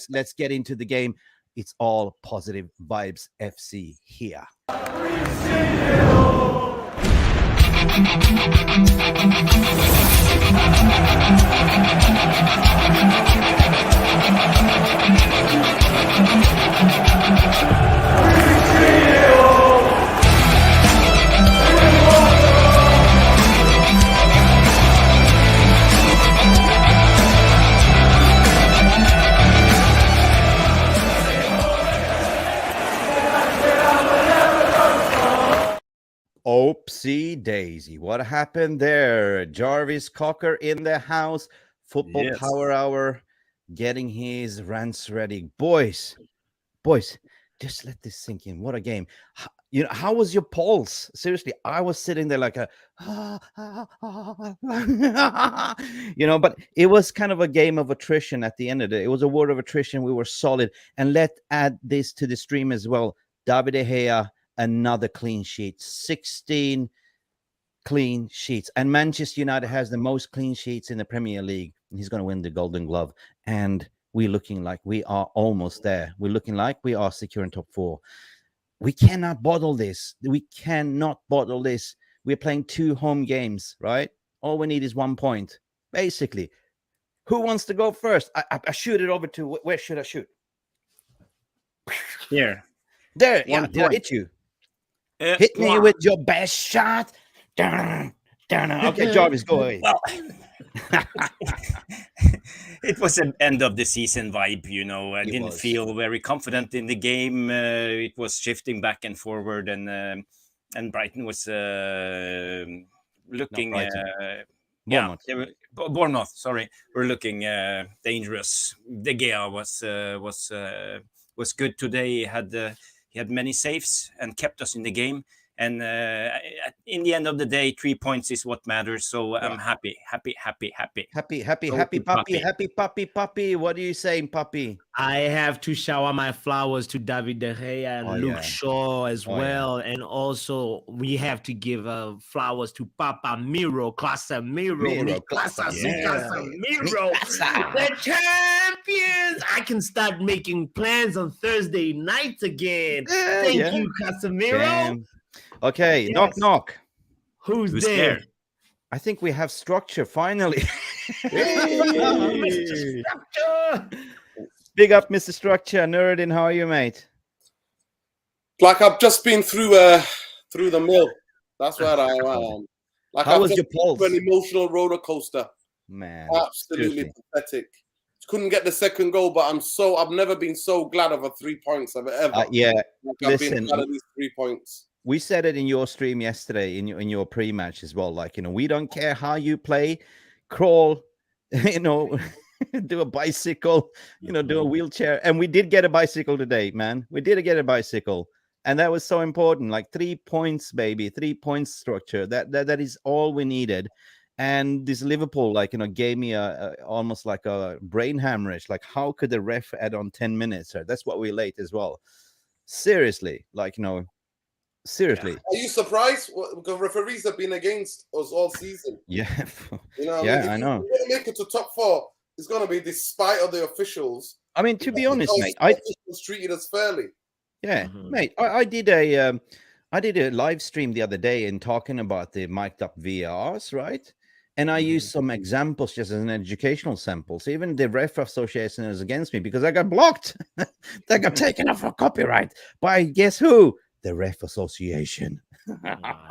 let's get into the game. It's all positive vibes FC here. Oopsie daisy. What happened there? Jarvis Cocker in the house. Football Yes. Power Hour getting his rants ready. Boys, just let this sink in. What a game. How was your pulse? Seriously, I was sitting there like a, but it was kind of a game of attrition at the end of the day. It was a word of attrition. We were solid. And let's add this to the stream as well. David De Gea, another clean sheet, 16 clean sheets. And Manchester United has the most clean sheets in the Premier League. He's going to win the Golden Glove. And we're looking like we are almost there. We're looking like we are securing top 4. We cannot bottle this. We cannot bottle this. We're playing 2 home games, right? All we need is 1 point, basically. Who wants to go first? I shoot it over to, where should I shoot? Here. There, yeah, did I hit you? Hit me with your best shot. Okay, Jarvis, go away. Well, it was an end of the season vibe, I didn't feel very confident in the game. It was shifting back and forward, and Brighton was looking. Bournemouth. Sorry, we're looking dangerous. De Gea was good today. He had many saves and kept us in the game. And in the end of the day, 3 points is what matters. So I'm happy. Happy, puppy. What are you saying, puppy? I have to shower my flowers to David De Gea and Luke Shaw as well. Yeah. And also, we have to give flowers to Papa Miro, Casemiro. Casemiro. The champions. I can start making plans on Thursday nights again. Thank you, Casemiro. Damn. Okay, yes. Knock. Who's there? I think we have structure finally. Mr. Structure. Big up, Mr. Structure. Nuruddin, how are you, mate? Like I've just been through the mill. That's where I am. Like how was your pulse? An emotional roller coaster. Man, absolutely pathetic. Couldn't get the second goal, but I've never been so glad of 3 points I've ever. I've been glad of these 3 points. We said it in your stream yesterday, in your pre-match as well. Like, we don't care how you play, crawl, do a bicycle, do a wheelchair. And we did get a bicycle today, man. We did get a bicycle. And that was so important. Like 3 points, baby, 3 points structure. That is all we needed. And this Liverpool, gave me almost like a brain hemorrhage. Like, how could the ref add on 10 minutes? That's what we late as well. Seriously, seriously. Are you surprised? Because referees have been against us all season. Yeah. I know. If we're going to make it to top 4, it's going to be despite of the officials. I mean, to be honest, mate, I was treated us fairly. Yeah, mate. I did a live stream the other day in talking about the mic'd up VRs, right? And I used some examples just as an educational sample. So even the ref association is against me because I got blocked. They got taken off for copyright by guess who? The ref association.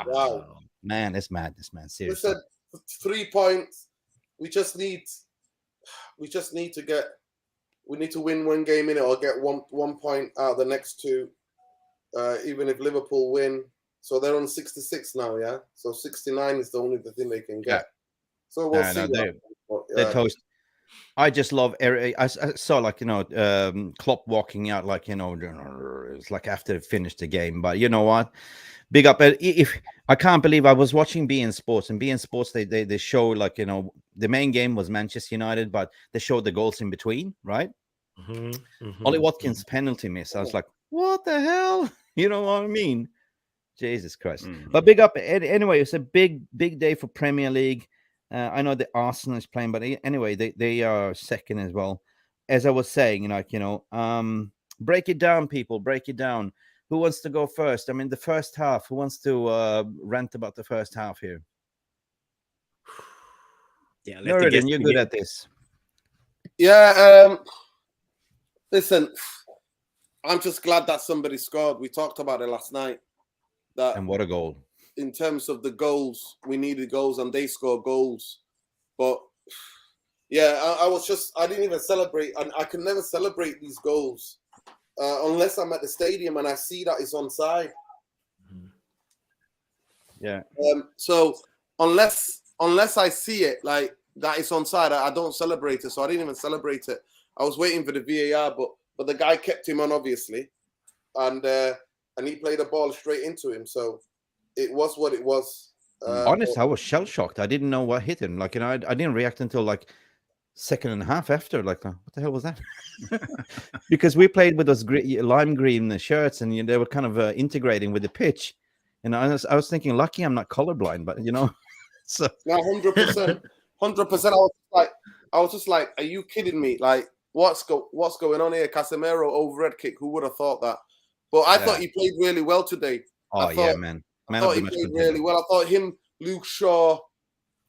Wow, man, it's mad. Seriously. We said 3 points. We need to win one game in it or get 1 point out of the next 2. Even if Liverpool win, so they're on 66 now. Yeah, so 69 is the only thing they can get. So we'll see. They're toast. I just love. I saw Klopp walking out it's like after they finished the game. But you know what? Big up. If I can't believe I was watching beIN Sports, and beIN Sports they show the main game was Manchester United, but they showed the goals in between, right? Ollie Watkins penalty miss. I was like, what the hell? You know what I mean? Jesus Christ. But big up. Anyway, it's a big day for Premier League. I know the Arsenal is playing, but anyway, they are second as well. as I was saying, break it down, people, break it down. Who wants to go first? I mean, the first half. Who wants to rant about the first half here? Yeah, Nuruddin, you're good at this. Yeah. Listen, I'm just glad that somebody scored. We talked about it last night. And what a goal. In terms of the goals, we needed goals and they scored goals. But yeah, I didn't even celebrate. And I can never celebrate these goals unless I'm at the stadium and I see that it's onside. Yeah. So unless I see it like that it's onside, I don't celebrate it. So I didn't even celebrate it. I was waiting for the VAR, but the guy kept him on, obviously. And he played a ball straight into him. So it was what it was. Honest, I was shell shocked. I didn't know what hit him. Like, I didn't react until like second and a half after. Like, what the hell was that? Because we played with those lime green shirts, and they were kind of integrating with the pitch. And I was thinking, lucky I'm not colorblind, but so no, 100%, 100%. I was just like, are you kidding me? Like, what's going on here? Casemiro overhead kick. Who would have thought that? But I thought he played really well today. Yeah, man. I thought he played really well. I thought him, Luke Shaw,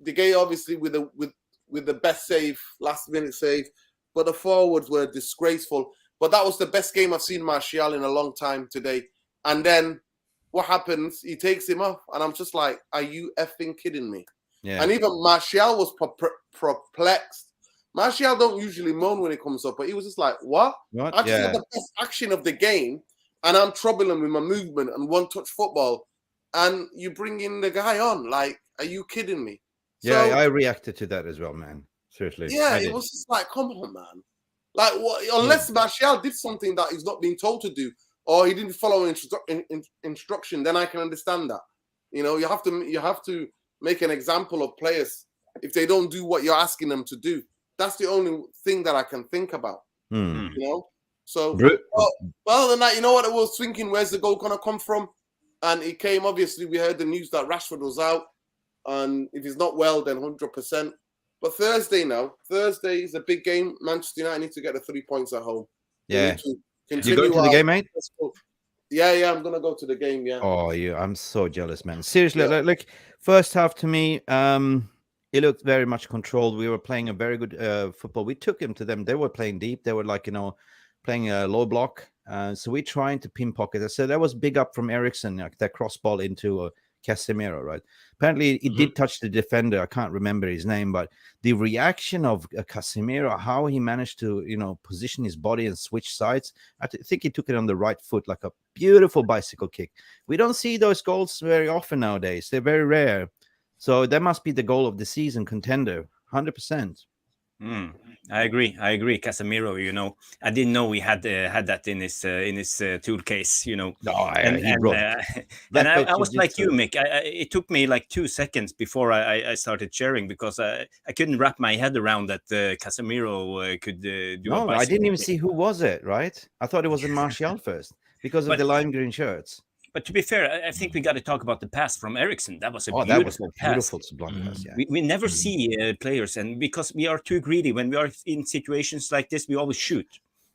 the guy obviously with the best save, last minute save, but the forwards were disgraceful. But that was the best game I've seen Martial in a long time today. And then what happens? He takes him off, and I'm just like, are you effing kidding me? Yeah. And even Martial was perplexed. Martial don't usually moan when it comes up, but he was just like, what? I just had the best action of the game, and I'm troubling with my movement and one-touch football, and you bring in the guy on. Like, are you kidding me? Yeah, I reacted to that as well, man. Seriously. Yeah, it was just like, come on, man. Like, what? Unless Martial did something that he's not being told to do, or he didn't follow instruction, then I can understand that. You have to make an example of players if they don't do what you're asking them to do. That's the only thing that I can think about. So other than that, you know what I was thinking? Where's the goal gonna come from? And it came. Obviously, we heard the news that Rashford was out, and if he's not well, then 100%. But Thursday is a big game. Manchester United need to get the 3 points at home. Yeah. You go to the game, mate? Yeah, I'm gonna go to the game. Yeah. Oh, I'm so jealous, man. Seriously, like first half to me, it looked very much controlled. We were playing a very good football. We took him to them. They were playing deep. They were like playing a low block. So we trying to pin pocket. So that was big up from Eriksen, like that cross ball into Casemiro, right? Apparently, it did touch the defender. I can't remember his name, but the reaction of Casemiro, how he managed to, position his body and switch sides. I think he took it on the right foot, like a beautiful bicycle kick. We don't see those goals very often nowadays. They're very rare. So that must be the goal of the season contender, 100%. I agree. Casemiro, I didn't know he had that in his tool case. And I was like you, Mick. It took me like 2 seconds before I started cheering because I couldn't wrap my head around that Casemiro could do. No, I didn't even see who was it. Right? I thought it was Martial first because of the lime green shirts. But to be fair, I think we got to talk about the pass from Eriksen. That was a beautiful sublime pass. Yeah. We never see players, and because we are too greedy when we are in situations like this, we always shoot.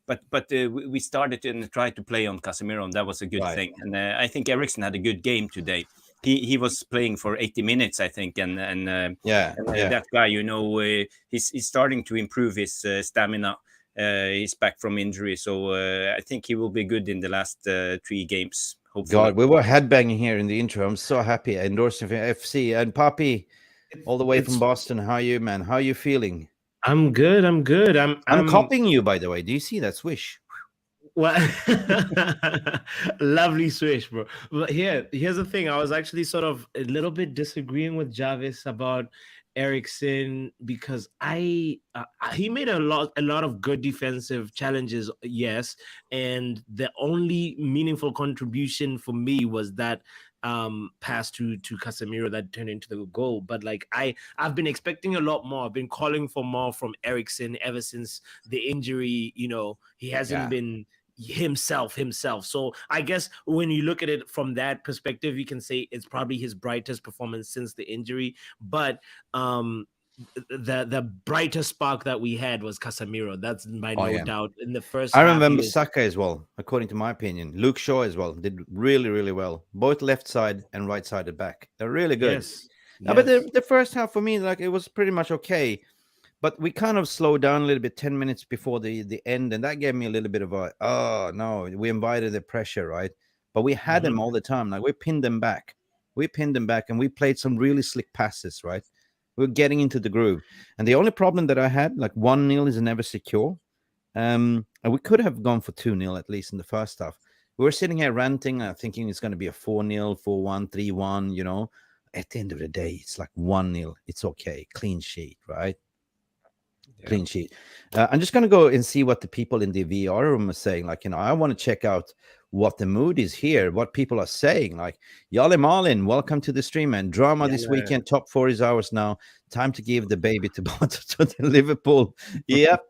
But we started and tried to play on Casemiro, and that was a good thing. And I think Eriksen had a good game today. He was playing for 80 minutes, I think, and that guy, he's starting to improve his stamina. He's back from injury, so I think he will be good in the last 3 games. Hopefully. God, we were headbanging here in the intro. I'm so happy. Endorsing FC and Papi, all the way from Boston. How are you, man? How are you feeling? I'm good. I'm copying you, by the way. Do you see that swish? Well, lovely swish, bro. But here's the thing. I was actually sort of a little bit disagreeing with Jarvis about Eriksen because he made a lot of good defensive challenges, yes, and the only meaningful contribution for me was that pass to Casemiro that turned into the goal. But like I've been expecting a lot more. I've been calling for more from Eriksen ever since the injury. He hasn't been himself. So I guess when you look at it from that perspective, you can say it's probably his brightest performance since the injury. But the brightest spark that we had was Casemiro. That's by no doubt. In the first I half, remember Saka as well, according to my opinion. Luke Shaw as well did really, really well. Both left side and right sided back. They're really good. Yes. No, but the first half for me, like, it was pretty much okay. But we kind of slowed down a little bit 10 minutes before the end, and that gave me a little bit of a, oh no, we invited the pressure, right? But we had them all the time. Like, we pinned them back. And we played some really slick passes, right? We were getting into the groove. And the only problem that I had, like, 1-0 is never secure. And we could have gone for 2-0 at least in the first half. We were sitting here ranting, thinking it's going to be a 4-0, 4-1, 3-1, you know. At the end of the day, it's like 1-0. It's okay. Clean sheet, right? Yeah. Clean sheet. I'm just going to go and see what the people in the VR room are saying. Like, you know, I want to check out what the mood is here, what people are saying. Like, Yale Marlin, welcome to the stream, man. Drama this weekend. Top 4 is ours now. Time to give the baby to the Liverpool. Yep.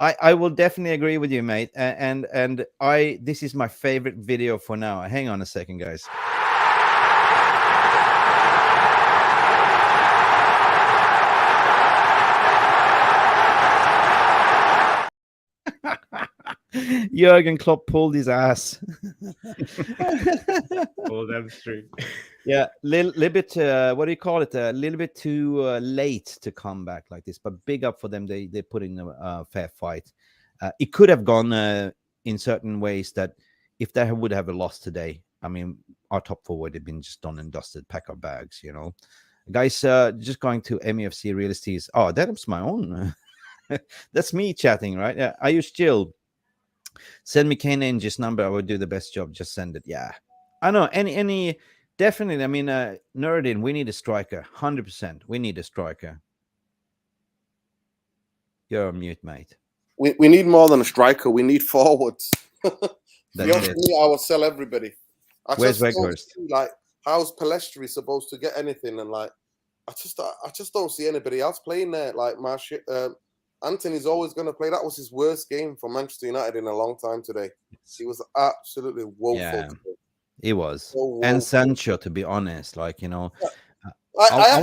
I will definitely agree with you, mate. And this is my favorite video for now. Hang on a second, guys. Jurgen Klopp pulled his ass. Oh, that's true. Yeah, little bit. What do you call it? A little bit too late to come back like this. But big up for them. They put in a fair fight. It could have gone in certain ways that if they would have lost today, I mean, our top 4 would have been just done and dusted. Pack our bags, you know. Guys, just going to MEFC Real Estate. Oh, that's my own. That's me chatting, right? Yeah. Are you still? Send me Kane Ange's number. I would do the best job. Just send it. Yeah, I know. Any definitely. I mean, Nerdin, we need a striker. 100%. We need a striker. You're on mute, mate. We need more than a striker. We need forwards. Me, I will sell everybody. Where's Weghorst? Like, how's Pellistri supposed to get anything? And like, I just don't see anybody else playing there. Like Anthony's always going to play. That was his worst game for Manchester United in a long time today. He was absolutely woeful. Yeah, he was. So and Sancho, to be honest, like, you know. I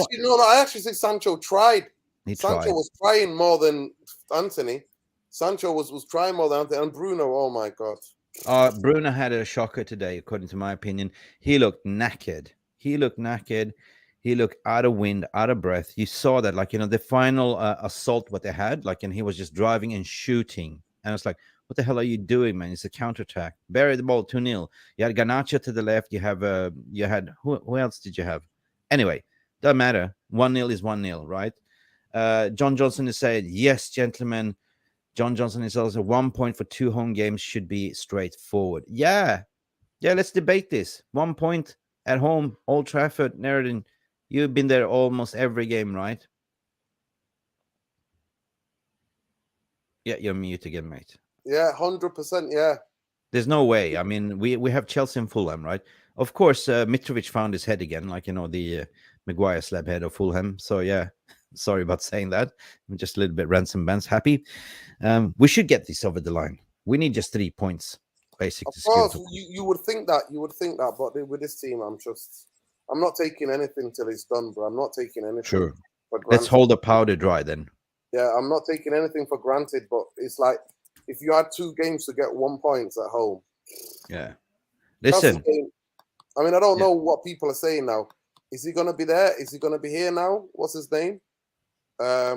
actually think Sancho tried. Sancho was trying more than Anthony. Sancho was trying more than Anthony. And Bruno, oh my God. Bruno had a shocker today, according to my opinion. He looked knackered. He looked out of wind, out of breath. You saw that, like, you know, the final assault, what they had, like, and he was just driving and shooting. And it's like, what the hell are you doing, man? It's a counterattack. Bury the ball, 2-0. You had Garnacho to the left. You had who else did you have? Anyway, doesn't matter. 1-0 is 1-0, right? John Johnson is saying, yes, gentlemen. John Johnson is also 1 point for 2 home games should be straightforward. Yeah, let's debate this. 1 point at home, Old Trafford, Nerden. You've been there almost every game, right? Yeah, you're mute again, mate. Yeah, 100%, yeah. There's no way. I mean, we have Chelsea and Fulham, right? Of course, Mitrovic found his head again, like, you know, the Maguire slab head of Fulham. So, yeah, sorry about saying that. I'm just a little bit ransom bands happy. We should get this over the line. We need just 3 points, basically. Of course, you would think that. But with this team, I'm not taking anything till it's done, bro. I'm not taking anything. Sure. Let's hold the powder dry then. Yeah, I'm not taking anything for granted, but it's like if you had 2 games to get 1 point at home. Yeah. Listen. I mean, I don't know what people are saying now. Is he going to be there? Is he going to be here now? What's his name? I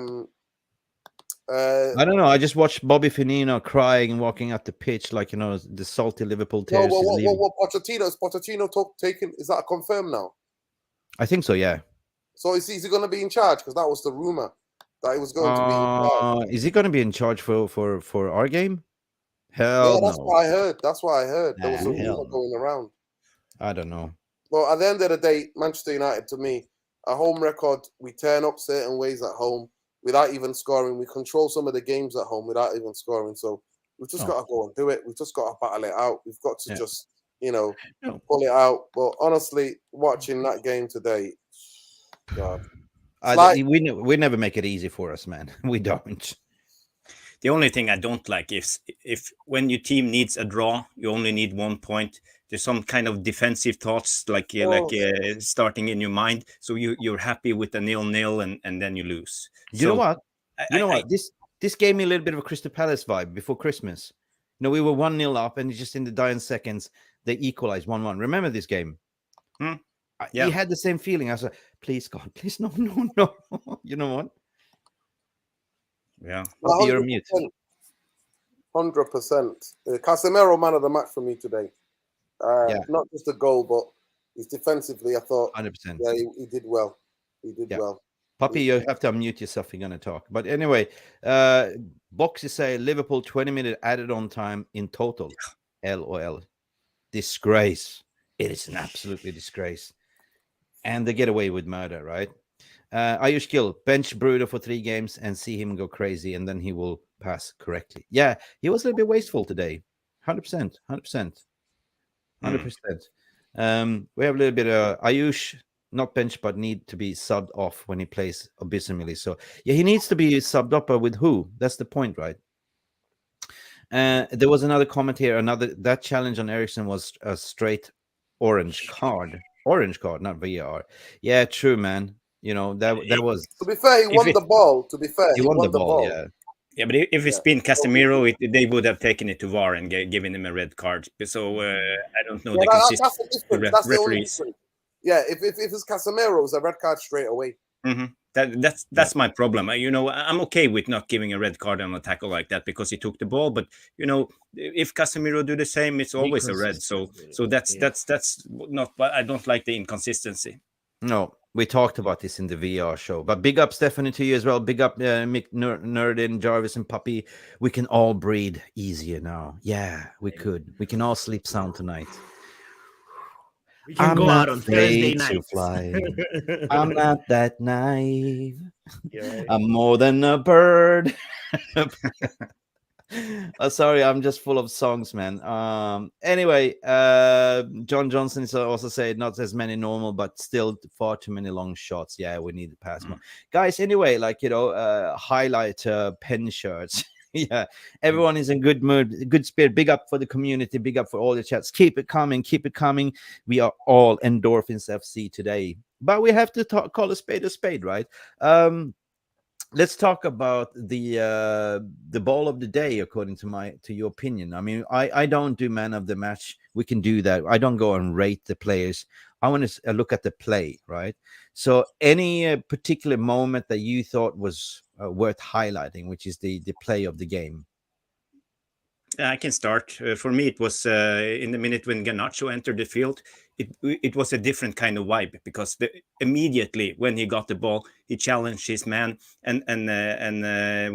don't know. I just watched Bobby Firmino crying and walking up the pitch like, you know, the salty Liverpool tears. What Pochettino taking? Is that confirmed now? I think so, yeah. So is he going to be in charge? Because that was the rumor that he was going to be in charge. Is he going to be in charge for our game? Hell that's no. That's what I heard. There was a rumor going around. I don't know. Well, at the end of the day, Manchester United, to me, a home record, we turn up certain ways at home without even scoring. We control some of the games at home without even scoring. So we've just got to go and do it. We've just got to battle it out. We've got to just, you know, pull it out. But honestly, watching that game today, God. We never make it easy for us, man. We don't. The only thing I don't like is if when your team needs a draw, you only need 1 point. There's some kind of defensive thoughts like starting in your mind, so you're happy with a 0-0 and then you lose. You know what? This gave me a little bit of a Crystal Palace vibe before Christmas. You know, we were 1-0 up, and just in the dying seconds they equalized 1-1. Remember this game? Yeah. He had the same feeling. I was like, please God, please no. You know what? Yeah. You're mute. 100%. Casemiro, man of the match for me today. Not just a goal, but he's defensively, I thought. 100%. Yeah, he did well. He did well. Puppy, you have to unmute yourself if you're going to talk. But anyway, boxes say Liverpool 20 minutes added on time in total. LOL. Disgrace. It is an absolutely disgrace. And they get away with murder, right? Ayush Gill, bench Bruno for 3 games and see him go crazy, and then he will pass correctly. Yeah, he was a little bit wasteful today. 100%. 100%. We have a little bit of Ayush, not bench, but need to be subbed off when he plays abysmally. So, yeah, he needs to be subbed up, but with who? That's the point, right? There was another comment here. That challenge on Eriksen was a straight orange card. Orange card, not VAR. Yeah, true, man. You know, that was... To be fair, he won the ball. To be fair, he won the ball, yeah. Yeah, but if it's been Casemiro, they would have taken it to VAR and given him a red card. So I don't know the consistency of the referees. Yeah, if it's Casemiro, it's a red card straight away. That's my problem. You know, I'm okay with not giving a red card on a tackle like that because he took the ball. But you know, if Casemiro do the same, it's always a red. So that's not. But I don't like the inconsistency. No, we talked about this in the VR show. But big up, Stephanie, to you as well. Big up, Mick, Nerdin, Jarvis, and Puppy. We can all breathe easier now. Yeah, we could. We can all sleep sound tonight. We can go out on Thursday night. I'm not that naive. Right. I'm more than a bird. Sorry, I'm just full of songs, man. Anyway, John Johnson is also saying not as many normal, but still far too many long shots. Yeah, we need to pass more. Guys, anyway, like, you know, highlight pen shirts. Yeah, everyone is in good mood, good spirit. Big up for the community. Big up for all the chats. Keep it coming. Keep it coming. We are all endorphins FC today, but we have to call a spade, right? Let's talk about the ball of the day, according to your opinion. I mean, I don't do man of the match. We can do that. I don't go and rate the players. I want to look at the play, right? So, any particular moment that you thought was worth highlighting, which is the play of the game? I can start. For me, it was in the minute when Garnacho entered the field. It was a different kind of vibe because immediately when he got the ball, he challenged his man and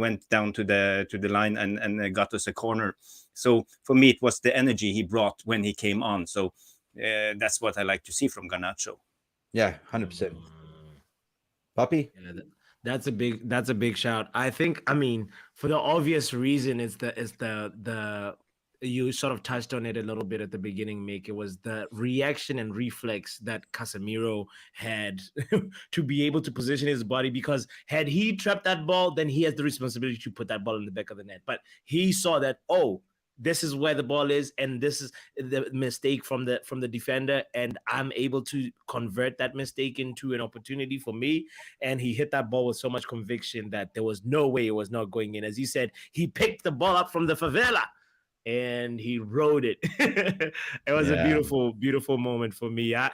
went down to the line and got us a corner. So for me, it was the energy he brought when he came on. So that's what I like to see from Garnacho. Yeah, 100%. Puppy? Yeah, that's a big shout. I think, I mean, for the obvious reason, it's the you sort of touched on it a little bit at the beginning, Mick. It was the reaction and reflex that Casemiro had to be able to position his body, because had he trapped that ball, then he has the responsibility to put that ball in the back of the net. But he saw that, oh, this is where the ball is, and this is the mistake from the defender, and I'm able to convert that mistake into an opportunity for me. And he hit that ball with so much conviction that there was no way it was not going in. As you said, he picked the ball up from the favela and he rode it. It was a beautiful, beautiful moment for me. I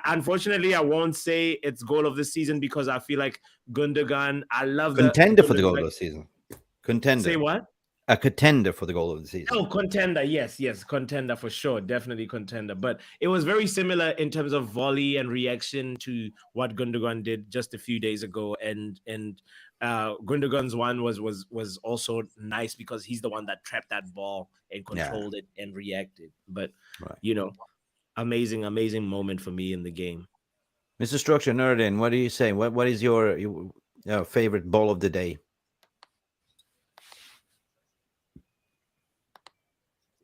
unfortunately, I won't say it's goal of the season because I feel like Gundogan, I love contender for the goal of the season. Contender. Say what? A contender for the goal of the season. Oh, contender. Yes, contender for sure. Definitely contender. But it was very similar in terms of volley and reaction to what Gundogan did just a few days ago. And Gundogan's one was also nice because he's the one that trapped that ball and controlled it and reacted. But, you know, amazing moment for me in the game. Mr. Structure, Nerdin, what do you say? What is your favorite ball of the day?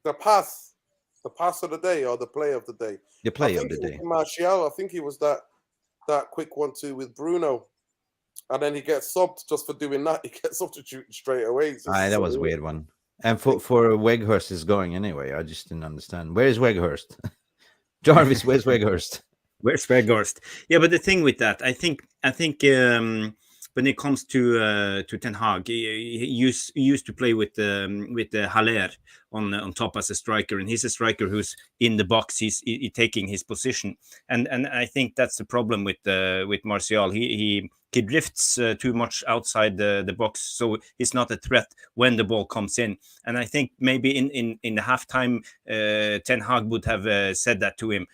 The pass of the day, or the play of the day? The play of the day. Martial, I think he was that quick 1-2 with Bruno. and then he gets subbed just for doing that. He gets substituted straight away. That was a weird one. And for Weghorst is going anyway. I just didn't understand. Where is Weghorst? Jarvis, where's Weghorst? Where's Weghorst? Yeah, but the thing with that, I think when it comes to Ten Hag, he used to play with Haller on top as a striker, and he's a striker who's in the box. He's taking his position, and I think that's the problem with Martial. He drifts too much outside the box, so he's not a threat when the ball comes in. And I think maybe in the halftime, Ten Hag would have said that to him.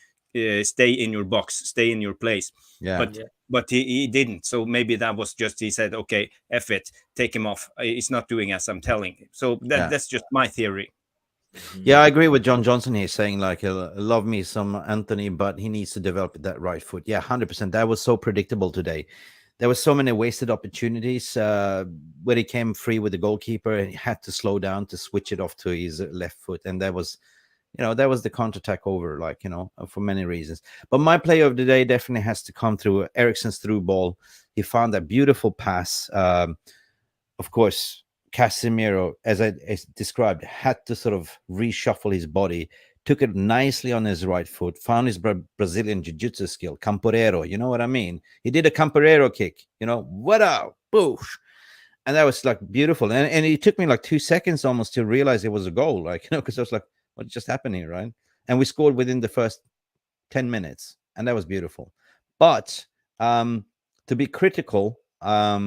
Stay in your box, stay in your place. But he didn't. So maybe that was just, he said, okay, F it, take him off. He's not doing as I'm telling him. So that's just my theory. Yeah, I agree with John Johnson here saying like, love me some Anthony, but he needs to develop that right foot. Yeah, 100%. That was so predictable today. There were so many wasted opportunities where he came free with the goalkeeper and he had to slow down to switch it off to his left foot. And that was, that was the counter-attack over, like, for many reasons. But my player of the day definitely has to come through Eriksen's through ball. He found that beautiful pass. Of course, Casemiro, as I described, had to sort of reshuffle his body, took it nicely on his right foot, found his Brazilian jiu-jitsu skill, Camporero, you know what I mean? He did a Camporero kick, what up, boosh. And that was like beautiful. And it took me like 2 seconds almost to realize it was a goal, like, because I was like, what just happened here, right? And we scored within the first 10 minutes, and that was beautiful. But to be critical, I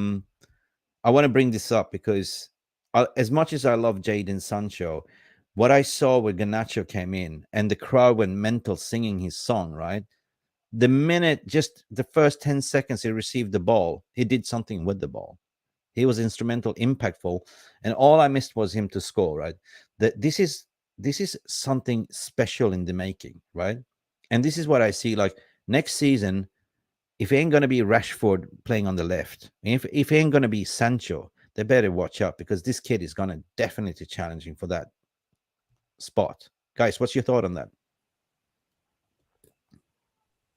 want to bring this up because as much as I love Jadon Sancho, what I saw when Garnacho came in and the crowd went mental singing his song, right? The minute, just the first 10 seconds he received the ball, he did something with the ball. He was instrumental, impactful, and all I missed was him to score, right? This is something special in the making, right? And this is what I see. Like next season, if it ain't going to be Rashford playing on the left, if it ain't going to be Sancho, they better watch out because this kid is going to definitely challenging for that spot. Guys, what's your thought on that?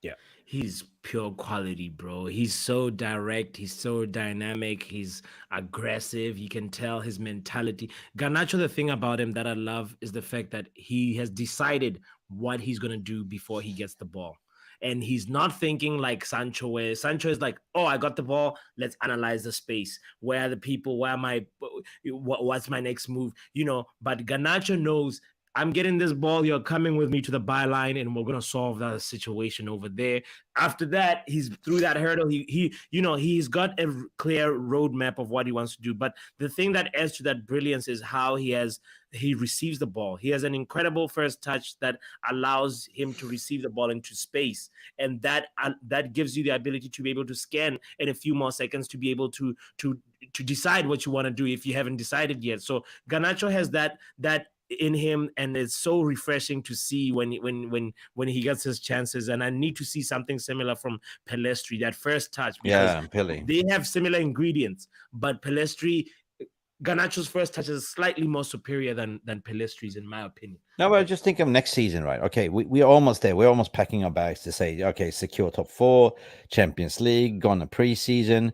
Yeah, he's pure quality, bro. He's so direct. He's so dynamic. He's aggressive. You can tell his mentality. Garnacho, the thing about him that I love is the fact that he has decided what he's going to do before he gets the ball. And he's not thinking like Sancho, where Sancho is like, oh, I got the ball. Let's analyze the space. Where are the people? Where am I? What's my next move? But Garnacho knows, I'm getting this ball. You're coming with me to the byline, and we're gonna solve that situation over there. After that, he's through that hurdle. He's got a clear roadmap of what he wants to do. But the thing that adds to that brilliance is how he receives the ball. He has an incredible first touch that allows him to receive the ball into space, and that gives you the ability to be able to scan in a few more seconds to be able to decide what you want to do if you haven't decided yet. So Garnacho has that in him, and it's so refreshing to see when he gets his chances. And I need to see something similar from Pellistri, that first touch, because they have similar ingredients, but Garnacho's first touch is slightly more superior than Pellistri's, in my opinion. No, but I just think of next season, right? Okay, we're almost there. We're almost packing our bags to say, okay, secure top 4, Champions League, gone a preseason.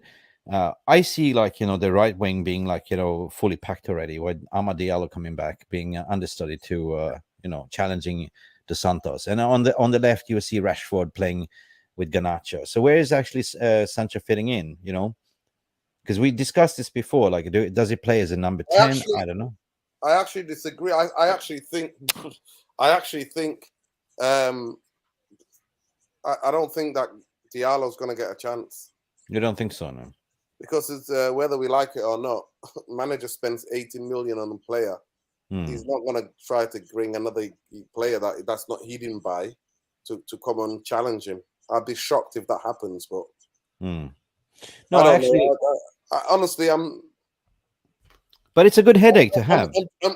I see the right wing being fully packed already, with Amad Diallo coming back, being understudy to challenging Dos Santos, and on the left you will see Rashford playing with Garnacho. So where is actually Sancho fitting in? Because we discussed this before. Like, does he play as a number 10? I don't know. I actually disagree. I actually think. I don't think that Diallo's going to get a chance. You don't think so, no? Because it's whether we like it or not, manager spends 18 million on a player. He's not going to try to bring another player that's not he didn't buy to come and challenge him. I'd be shocked if that happens. But no, actually, honestly, But it's a good headache to have.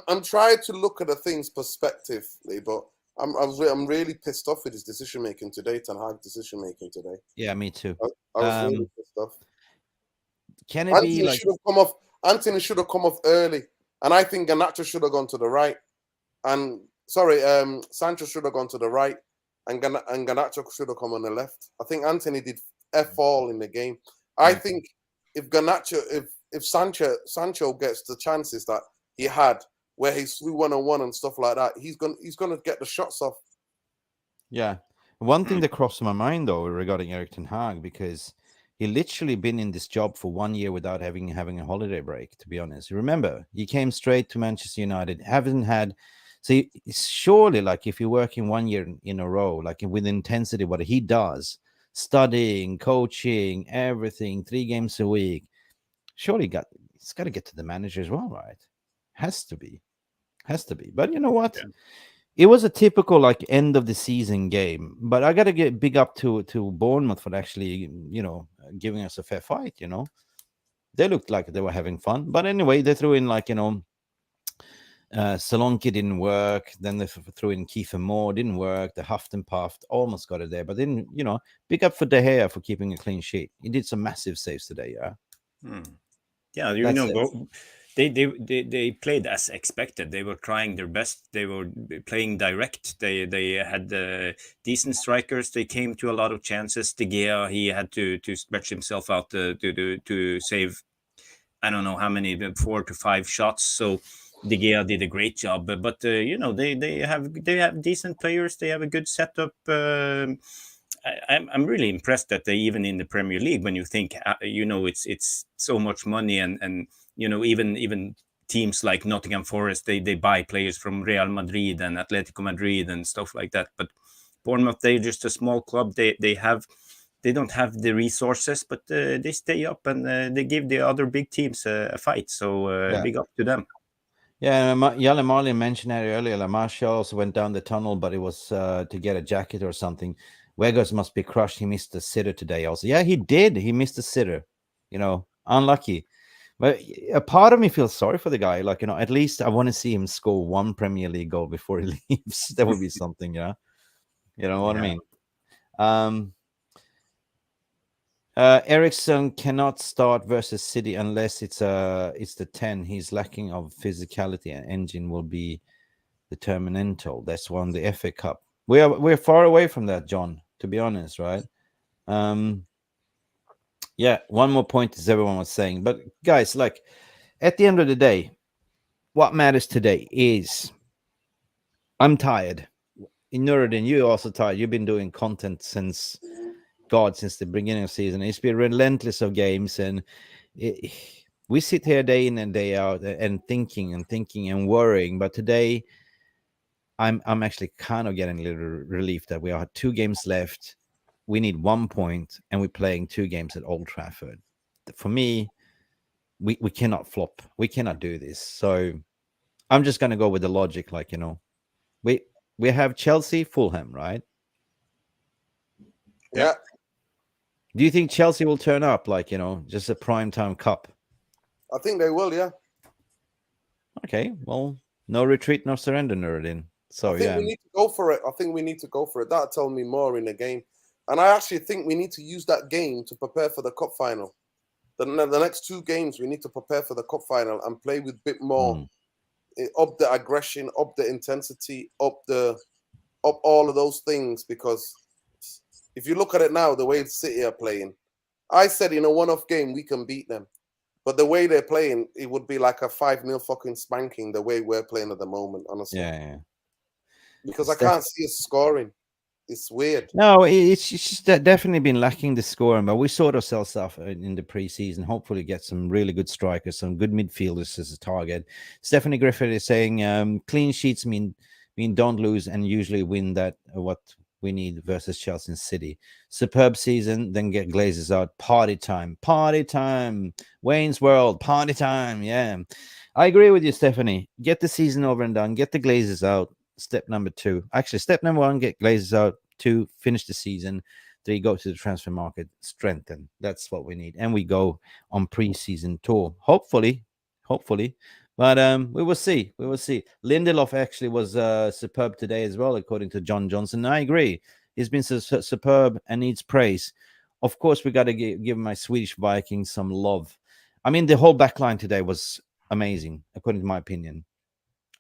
I'm trying to look at the things prospectively, but I'm really pissed off with his decision making today, Ten Hag decision making today. Yeah, me too. I was really pissed off. Can it be like Anthony should have come off early, and I think Garnacho should have gone to the right. And Sancho should have gone to the right, and Garnacho should have come on the left. I think Anthony did F all in the game. I think if Garnacho, if Sancho gets the chances that he had where he's through 1-on-1 and stuff like that, he's gonna get the shots off. Yeah. One thing that crossed my mind though regarding Erik ten Hag, because he literally been in this job for 1 year without having a holiday break, to be honest. Remember, he came straight to Manchester United, haven't had. So surely, like, if you're working 1 year in a row, like with intensity, what he does, studying, coaching, everything, 3 games a week, surely it's got to get to the manager as well, right? Has to be. But you know what? Yeah. It was a typical like end of the season game, but I got to get big up to Bournemouth for actually, giving us a fair fight. They looked like they were having fun, but anyway, they threw in like Solanke didn't work. Then they threw in Kiefer Moore, didn't work. They huffed and puffed, almost got it there, but didn't. Big up for De Gea for keeping a clean sheet. He did some massive saves today. Yeah. Yeah, They played as expected. They were trying their best. They were playing direct. They had decent strikers. They came to a lot of chances. De Gea, he had to stretch himself out to save, I don't know how many, 4 to 5 shots. So De Gea did a great job. But they have decent players. They have a good setup. I'm really impressed that they, even in the Premier League, when you think it's so much money and even teams like Nottingham Forest, they buy players from Real Madrid and Atletico Madrid and stuff like that. But Bournemouth, they're just a small club. They don't have the resources, but they stay up and they give the other big teams a fight. So big up to them. Yeah, Yalle Marlin mentioned that earlier. La Marcia also went down the tunnel, but it was to get a jacket or something. Weghorst must be crushed. He missed the sitter today also. Yeah, he did. He missed the sitter. Unlucky. But a part of me feels sorry for the guy. Like, at least I want to see him score 1 Premier League goal before he leaves. That would be something, yeah. You know what I mean? Eriksen cannot start versus City unless it's the 10. He's lacking of physicality, and engine will be determinantal. That's won the FA Cup. We're far away from that, John, to be honest, right? Yeah, one more point as everyone was saying. But guys, like, at the end of the day, what matters today is I'm tired. In Nuruddin, you're also tired. You've been doing content since the beginning of the season. It's been relentless of games, and we sit here day in and day out and thinking and worrying. But today, I'm actually kind of getting a little relief that we have 2 games left. We need 1 point, and we're playing 2 games at Old Trafford. For me, we cannot flop. We cannot do this. So I'm just going to go with the logic. Like, we have Chelsea, Fulham, right? Yeah. Do you think Chelsea will turn up, like, just a primetime cup? I think they will, yeah. Okay, well, no retreat, no surrender, Nuruddin. So, I think we need to go for it. That'll tell me more in the game. And I actually think we need to use that game to prepare for the cup final. The next 2 games, we need to prepare for the cup final and play with a bit more, up the aggression, up the intensity, up all of those things. Because if you look at it now, the way City are playing, I said in a one-off game, we can beat them. But the way they're playing, it would be like a 5-0 fucking spanking the way we're playing at the moment, honestly. Yeah. Because I can't see us scoring. It's weird. No, it's just definitely been lacking the scoring, but we sort ourselves off in the preseason. Hopefully get some really good strikers, some good midfielders as a target. Stephanie Griffith is saying clean sheets mean don't lose and usually win that what we need versus Chelsea and City. Superb season, then get Glazers out. Party time. Wayne's World, party time. Yeah. I agree with you, Stephanie. Get the season over and done. Get the Glazers out. Step number 2. Actually, step number 1, get Glazers out. 2, finish the season. 3, go to the transfer market. Strengthen. That's what we need. And we go on preseason tour. Hopefully. But we will see. Lindelof actually was superb today as well, according to John Johnson. And I agree. He's been superb and needs praise. Of course, we got to give my Swedish Vikings some love. I mean, the whole back line today was amazing, according to my opinion.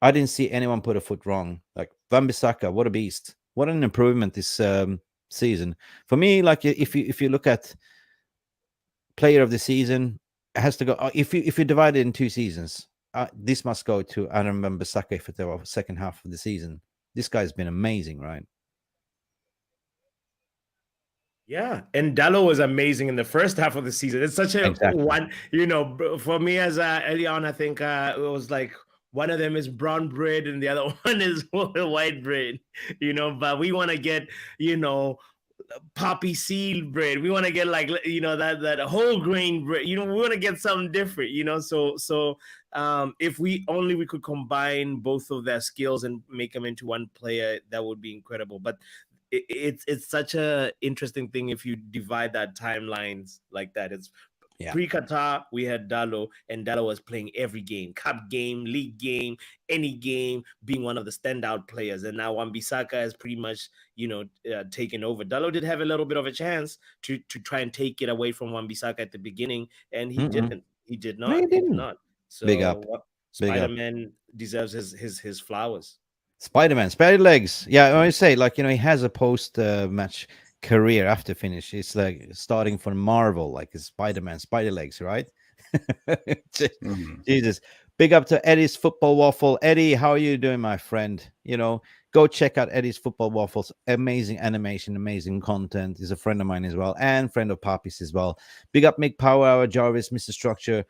I didn't see anyone put a foot wrong. Like Wan-Bissaka, what a beast. What an improvement this season. For me, like if you look at player of the season, has to go. If you divide it in 2 seasons, this must go to Aaron Wan-Bissaka for the second half of the season. This guy's been amazing, right? Yeah, and Dallo was amazing in the first half of the season. It's such a one, for me as early on, I think it was like one of them is brown bread and the other one is white bread, but we want to get, poppy seed bread. We want to get like, that whole grain bread, we want to get something different, so if we could combine both of their skills and make them into one player, that would be incredible. But it's such a interesting thing if you divide that timelines like that. It's pre-Qatar, we had Dallo, and Dallo was playing every game, cup game, league game, any game, being one of the standout players. And now Wan-Bissaka has pretty much, taken over. Dallo did have a little bit of a chance to try and take it away from Wan-Bissaka at the beginning, and he didn't. He did not. No, he did not. So big up. Spider-Man deserves his flowers. Spider-Man, Spider Legs. Yeah, I always say, he has a post-match career after finish. It's like starting from Marvel, like Spider-Man, Spider Legs, right? Jesus. Big up to Eddie's Football Waffle. Eddie, how are you doing, my friend? Go check out Eddie's Football Waffles. Amazing animation, amazing content. He's a friend of mine as well, and friend of Papi's as well. Big up Mick Power Hour, Jarvis, Mr. Structure.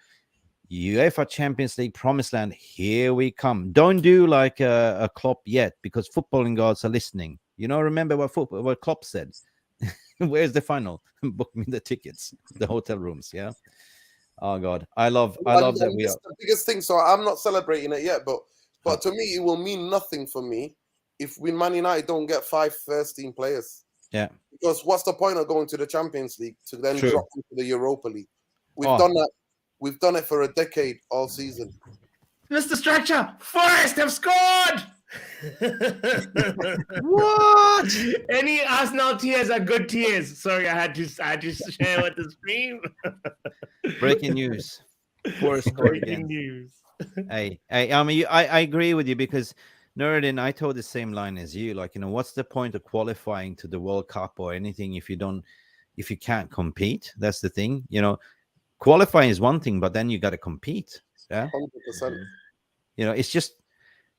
UEFA Champions League Promised Land, here we come. Don't do like a Klopp yet, because footballing gods are listening. Remember what Klopp said. Where's the final? Book me the tickets, the hotel rooms. Yeah. Oh God, I love that we are the biggest thing. So I'm not celebrating it yet, but to me, it will mean nothing for me if we Man United don't get 5 first-team players. Yeah. Because what's the point of going to the Champions League to then drop into the Europa League? We've done that. We've done it for a decade all season. Mr. Structure, Forest have scored! What? Any Arsenal tears are good tears. Sorry, I had to share with the stream. Breaking news. Forest scored again. News. Hey, I mean, I agree with you, because Nuruddin, I told the same line as you. What's the point of qualifying to the World Cup or anything if you can't compete? That's the thing. Qualifying is one thing, but then you got to compete. Yeah, 100%. It's just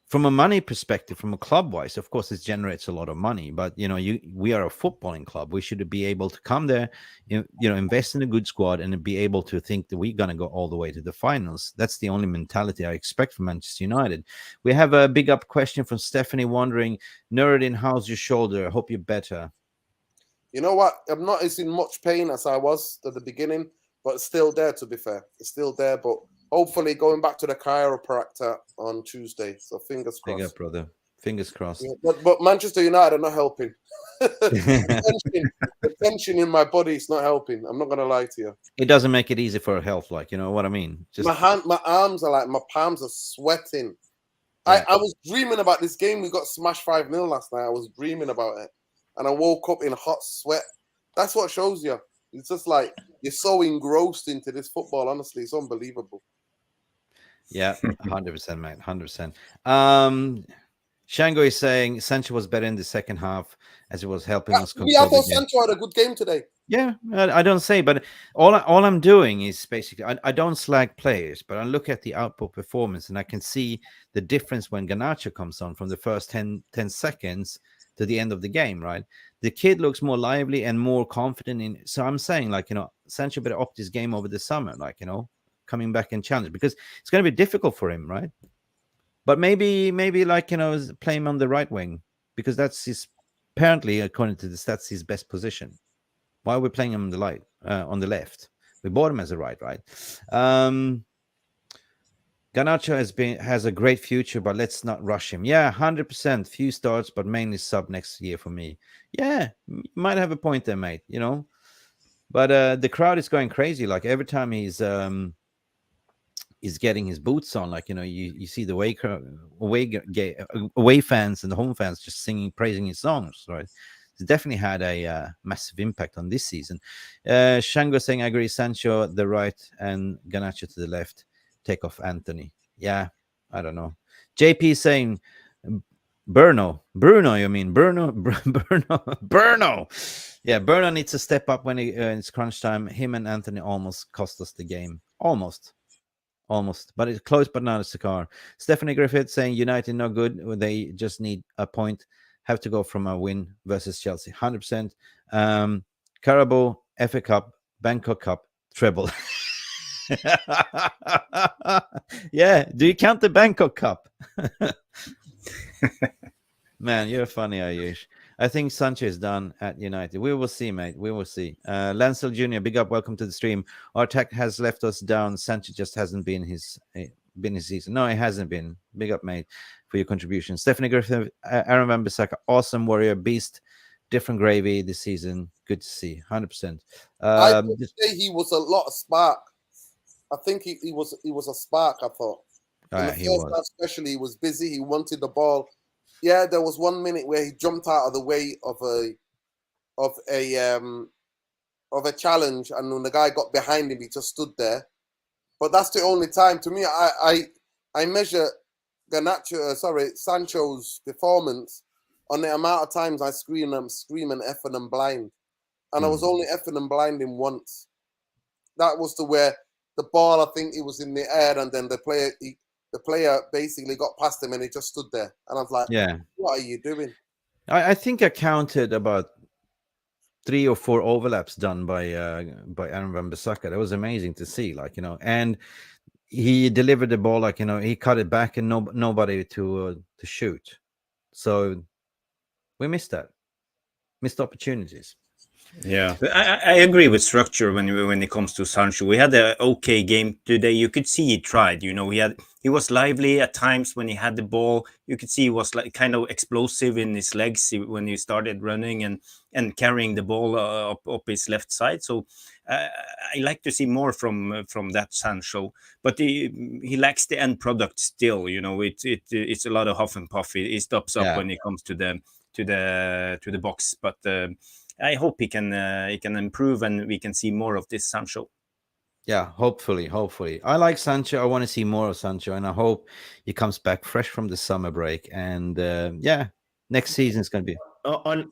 from a money perspective, from a club wise, of course, it generates a lot of money. But we are a footballing club. We should be able to come there, invest in a good squad, and be able to think that we're gonna go all the way to the finals. That's the only mentality I expect from Manchester United. We have a big up question from Stephanie wondering, Nuruddin, how's your shoulder? I hope you're better. You know what? I'm not as in much pain as I was at the beginning. But it's still there, to be fair. It's still there, but hopefully going back to the chiropractor on Tuesday. So fingers crossed. Big up, brother. Fingers crossed. Yeah, but Manchester United are not helping. the tension in my body is not helping. I'm not going to lie to you. It doesn't make it easy for health, you know what I mean? Just my arms are my palms are sweating. Yeah. I was dreaming about this game. We got smashed 5-0 last night. I was dreaming about it. And I woke up in hot sweat. That's what shows you. It's just like you're so engrossed into this football. Honestly, it's unbelievable. Yeah, 100%, mate. 100%. Shango is saying Sancho was better in the second half as it was helping us control. Yeah, I thought Sancho had a good game today. Yeah, I don't say, but all I'm doing is basically I don't slag players, but I look at the output performance and I can see the difference when Garnacho comes on from the first 10 seconds to the end of the game, right? The kid looks more lively and more confident in. So I'm saying, Sancho better opt his game over the summer, coming back and challenge, because it's going to be difficult for him, right? But maybe play him on the right wing, because that's apparently, according to the stats, his best position. Why are we playing him on the left? We bought him as a right? Garnacho has a great future, but let's not rush him. Yeah, 100%. Few starts, but mainly sub next year for me. Yeah, you might have a point there, mate. But the crowd is going crazy. Every time he's getting his boots on, you see the away fans and the home fans just singing, praising his songs, right? It's definitely had a massive impact on this season. Shango saying, I agree, Sancho the right and Garnacho to the left. Take off Anthony. Yeah, I don't know. JP saying Bruno, you mean Bruno? Yeah, Bruno needs to step up when it's crunch time. Him and Anthony almost cost us the game. Almost, but it's close, but not a cigar. Stephanie Griffith saying United not good. They just need a point. Have to go from a win versus Chelsea. 100%. Carabao, FA Cup, Bangkok Cup, treble. Yeah. Do you count the Bangkok Cup? Man, you're funny, Ayush. I think Sancho is done at United. We will see, mate. We will see. Lancel Jr., big up. Welcome to the stream. Our tech has left us down. Sancho just hasn't been his season. No, it hasn't been. Big up, mate, for your contribution. Stephanie Griffin, Aaron Van Bissaka, awesome warrior, beast, different gravy this season. Good to see. 100%. I would say he was a lot of spark. I think he was a spark, I thought. In the first half especially, he was busy. He wanted the ball. Yeah, there was 1 minute where he jumped out of the way of a challenge, and when the guy got behind him, he just stood there. But that's the only time. To me, I measure Sancho's performance on the amount of times I scream and effing and blind, and I was only effing and blinding once. That was to where the ball, I think it was in the air, and then the player basically got past him and he just stood there. And I was like, yeah, what are you doing? I think I counted about 3 or 4 overlaps done by Aaron Van Bissaka. That was amazing to see, and he delivered the ball, he cut it back and nobody to shoot. So we missed opportunities. Yeah, I agree with structure when it comes to Sancho. We had an okay game today. You could see he tried. He was lively at times when he had the ball. You could see he was kind of explosive in his legs when he started running and carrying the ball up his left side. So I like to see more from that Sancho, but he lacks the end product still. It's a lot of huff and puff. He stops up when it comes to the box, but. I hope he can improve and we can see more of this Sancho. Yeah, hopefully. I like Sancho. I want to see more of Sancho, and I hope he comes back fresh from the summer break. And next season is going to be on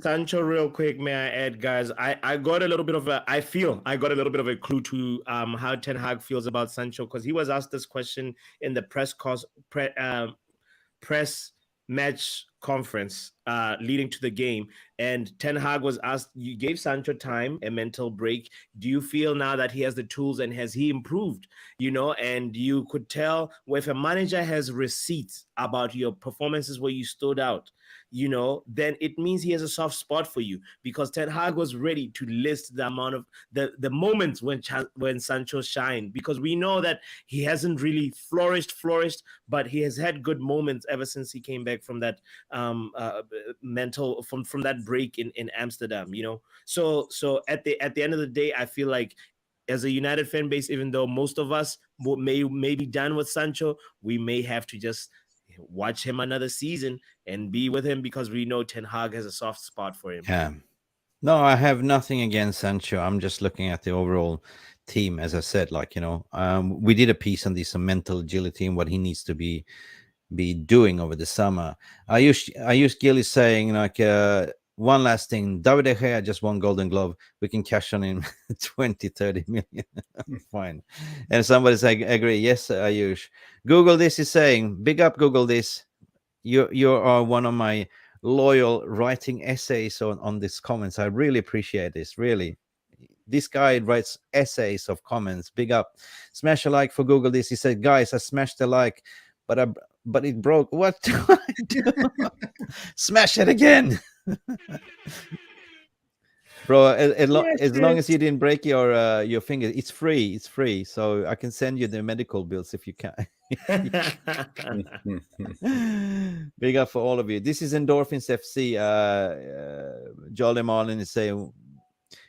Sancho. Real quick, may I add, guys? I got a little bit of a clue to how Ten Hag feels about Sancho, because he was asked this question in the press match conference leading to the game, and Ten Hag was asked, you gave Sancho time, a mental break. Do you feel now that he has the tools and has he improved? And you could tell if a manager has receipts about your performances where you stood out, then it means he has a soft spot for you, because Ten Hag was ready to list the amount of the moments when Sancho shined, because we know that he hasn't really flourished, but he has had good moments ever since he came back from that mental from that break in Amsterdam. So at the end of the day, I feel like as a United fan base, even though most of us may be done with Sancho, we may have to just watch him another season and be with him, because we know Ten Hag has a soft spot for him. Yeah. No, I have nothing against Sancho. I'm just looking at the overall team, as I said. We did a piece on this mental agility and what he needs to be doing over the summer. Ayush Gill is saying one last thing. David De Gea just won Golden Glove. We can cash on him 20-30 million. Fine. And somebody saying, agree. Yes, Ayush. Google This is saying, big up Google This. You are one of my loyal writing essays on these comments. I really appreciate this. Really. This guy writes essays of comments. Big up. Smash a like for Google This. He said, guys, I smashed the like, but it broke. What do I do? Smash it again. Bro, as long as you didn't break your finger, it's free. So I can send you the medical bills if you can. Big up for all of you. This is Endorphins FC. Jolly Marlin is saying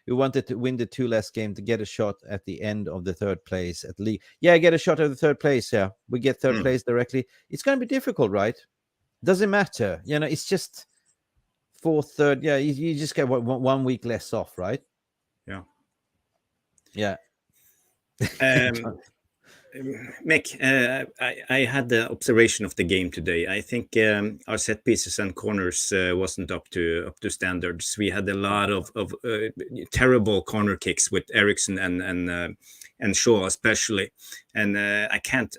we wanted to win the 2 last game to get a shot at the end of the 3rd place at least. Yeah, get a shot at the 3rd place. Yeah, we get 3rd place directly. It's going to be difficult, right? Doesn't matter. It's just 4th, 3rd. Yeah, you just get 1 week less off, right? Yeah. Yeah. Mick, I had the observation of the game today. I think our set pieces and corners wasn't up to standards. We had a lot of terrible corner kicks with Eriksson and Shaw especially, and I can't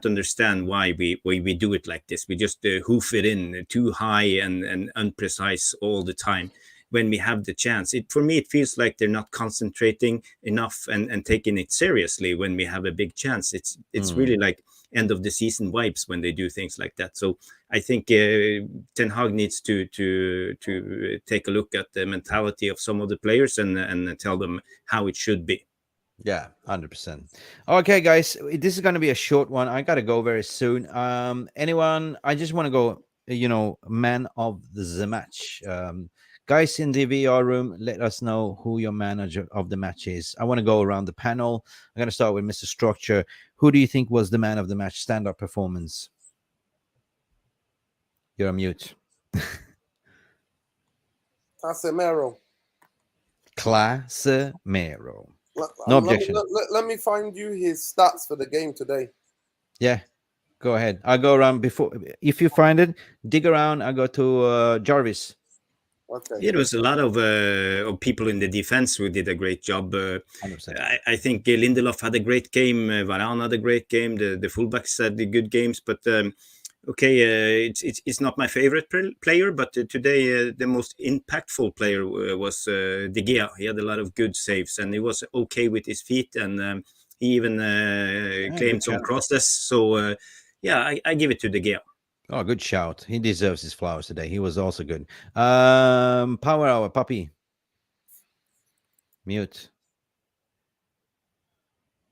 understand why we do it like this. We just hoof it in too high and unprecise all the time. When we have the chance, for me it feels like they're not concentrating enough and taking it seriously when we have a big chance. It's really like end of the season vibes when they do things like that. So I think Ten Hag needs to take a look at the mentality of some of the players and tell them how it should be. Yeah, 100%. Okay, guys, this is going to be a short one. I got to go very soon. Anyone? I just want to go, man of the match. Guys in the VR room, let us know who your manager of the match is. I want to go around the panel. I'm going to start with Mr. Structure. Who do you think was the man of the match? Stand-up performance. You're on mute. Casemiro. Casemiro. No objection. Let me find you his stats for the game today. Yeah, go ahead. I'll go around before. If you find it, dig around. I'll go to Jarvis. Okay. Yeah, there was a lot of people in the defense who did a great job. I think Lindelof had a great game. Varane had a great game. The fullbacks had the good games. But it's not my favorite player. But today the most impactful player was De Gea. He had a lot of good saves and he was okay with his feet. And he even claimed some crosses. So, I give it to De Gea. Oh, good shout. He deserves his flowers today. He was also good. Power Hour, Puppy. Mute.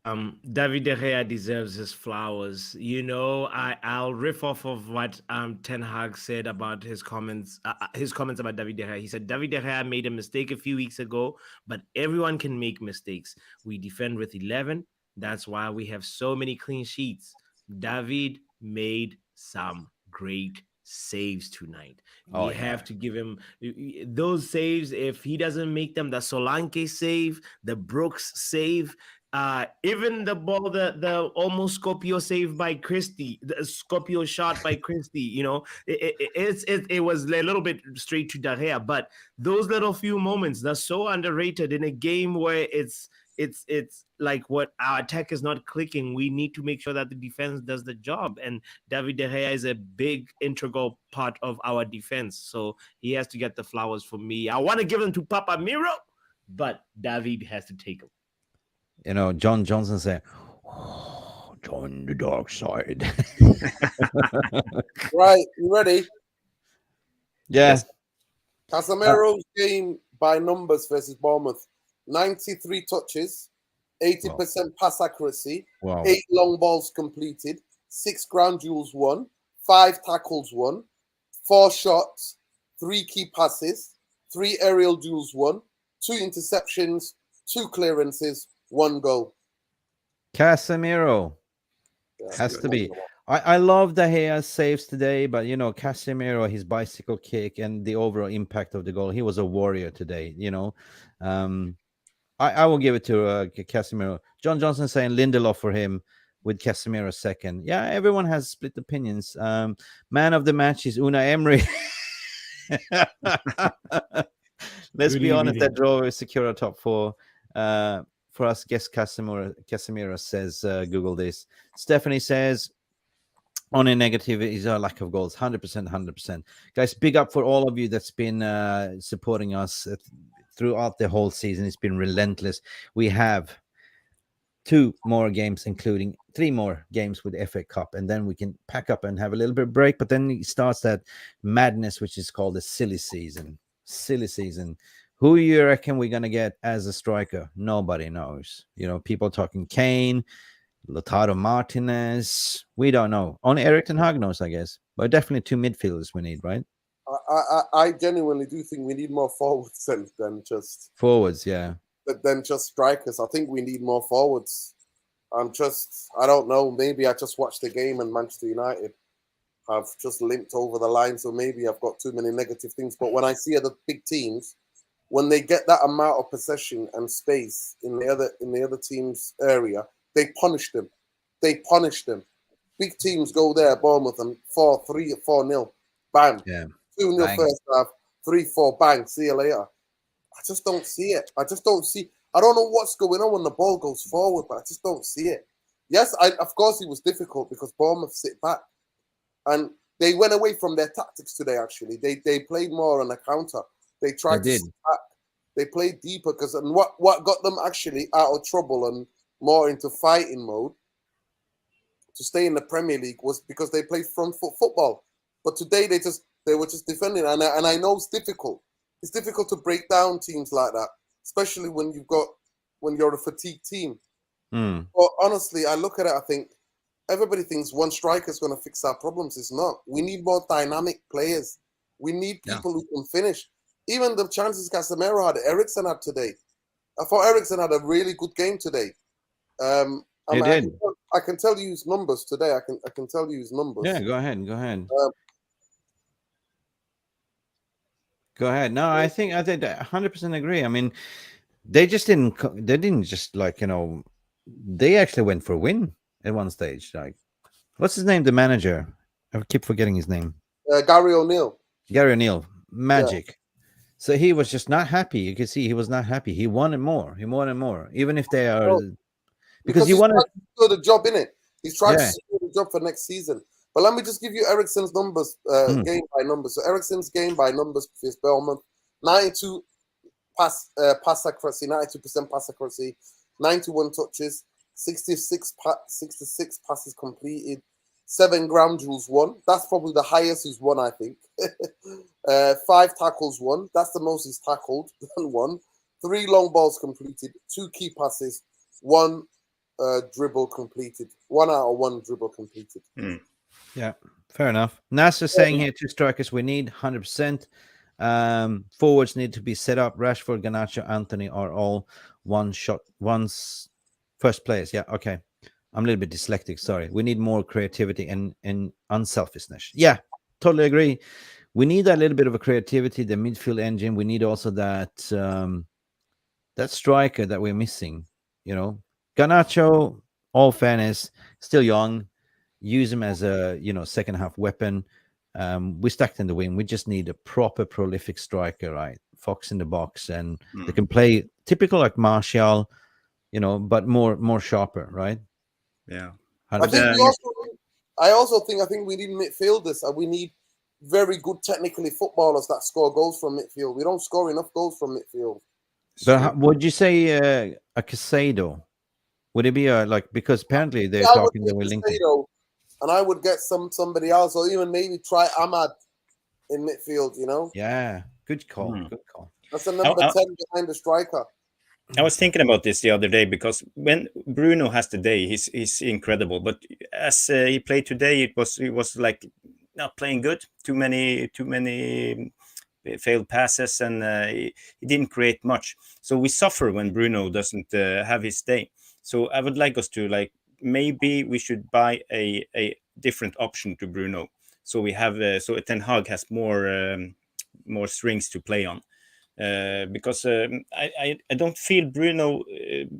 David De Gea deserves his flowers. I'll riff off of what Ten Hag said about his comments about David De Gea. He said David De Gea made a mistake a few weeks ago, but everyone can make mistakes. We defend with 11. That's why we have so many clean sheets. David made some great saves tonight. We have to give him those saves. If he doesn't make them, the Solanke save, the Brooks save, even the ball, the almost Skopje save by Christie, the Skopje shot by Christie, it was a little bit straight to De Gea, but those little few moments, they're so underrated in a game where it's like what our attack is not clicking. We need to make sure that the defense does the job, and David De Gea is a big integral part of our defense, so he has to get the flowers for me. I want to give them to Papa Miro, but David has to take them. John Johnson said, join the dark side. Right, you ready? Yeah. Casemiro's game by numbers versus Bournemouth: 93 touches, 80% pass accuracy, 8 long balls completed, 6 ground duels won, 5 tackles won, 4 shots, 3 key passes, 3 aerial duels won, 2 interceptions, 2 clearances, 1 goal. Casemiro has to be. I love De Gea's saves today, but Casemiro, his bicycle kick and the overall impact of the goal, he was a warrior today. I will give it to Casemiro. John Johnson saying Lindelof for him, with Casemiro second. Yeah, everyone has split opinions. Man of the match is Unai Emery. Let's be honest, that draw will secure a top 4. For us, guess Casemiro says, Google this. Stephanie says, on a negative is our lack of goals. 100%, 100%. Guys, big up for all of you that's been supporting us throughout the whole season. It's been relentless. We have 2 more games, including 3 more games with the FA Cup, and then we can pack up and have a little bit of break. But then it starts that madness, which is called the silly season. Silly season. Who you reckon we're going to get as a striker? Nobody knows. People talking Kane, Lautaro Martinez. We don't know. Only Erik Ten Hag knows, I guess. But definitely 2 midfielders we need, right? I genuinely do think we need more forwards than just... Forwards, yeah. Than just strikers. I think we need more forwards. I don't know. Maybe I just watched the game and Manchester United have just limped over the line. So maybe I've got too many negative things. But when I see other big teams, when they get that amount of possession and space in the other team's area, they punish them. they punish them. Big teams go there, Bournemouth, and 4-3, 4-0, bang. Yeah. 2-0 first half, 3-4, bang. See you later. I just don't see it. I just don't see. I don't know what's going on when the ball goes forward, but I just don't see it. Yes, of course it was difficult because Bournemouth sit back, and they went away from their tactics today. Actually, they played more on the counter. They tried to sit back. They played deeper because and what got them actually out of trouble and more into fighting mode to stay in the Premier League was because they played front foot football. But today they were just defending, and I know it's difficult. It's difficult to break down teams like that, especially when you're a fatigued team. But honestly, I look at it, I think everybody thinks one striker is going to fix our problems. It's not. We need more dynamic players. We need people who can finish. Even the chances Casemiro had, Eriksen had today. I thought Eriksen had a really good game today. He did. I can tell you his numbers today. I can tell you his numbers. Yeah, go ahead. Go ahead. No, I think 100% agree. I mean, they didn't just like, you know, they actually went for a win at one stage. Like, what's his name? The manager. I keep forgetting his name. Gary O'Neill. Gary O'Neill. Magic. Yeah. So he was just not happy. You can see he was not happy. He wanted more. Even if they are, because he wanted to do the job in it. He's trying to secure the job for next season. But let me just give you Eriksen's numbers, game by numbers. So Eriksen's game by numbers for Bournemouth: 92 pass accuracy, 92% pass accuracy, 91 touches, 66 passes completed, 7 ground duels won. That's probably the highest he's won, I think. 5 tackles won. That's the most he's tackled and won. 3 long balls completed, 2 key passes, 1 dribble completed. 1 out of 1 dribble completed. Yeah, fair enough. Nasser saying here 2 strikers we need 100%. Forwards need to be set up. Rashford, Garnacho, Anthony are all first players. Yeah, okay. I'm a little bit dyslexic. Sorry. We need more creativity and unselfishness. Yeah, totally agree. We need a little bit of a creativity, the midfield engine. We need also that that striker that we're missing. You know, Garnacho, all fairness, still young. Use him as a second half weapon. We're stacked in the wing. We just need a proper prolific striker, right? Fox in the box, and they can play typical like Martial, but more sharper, right? Yeah. I think we need midfielders, and we need very good technically footballers that score goals from midfield. We don't score enough goals from midfield. But would you say a Casado? Would it be because apparently they're talking that we're linking. And I would get somebody else, or even maybe try Ahmad in midfield. Yeah, good call. Good call. That's a number 10 behind the striker. I was thinking about this the other day because when Bruno has the day, he's incredible. But as he played today, it was like not playing good. Too many failed passes, and he didn't create much. So we suffer when Bruno doesn't have his day. So I would like us to maybe we should buy a different option to Bruno. So we have so Ten Hag has more strings to play on. Because I don't feel Bruno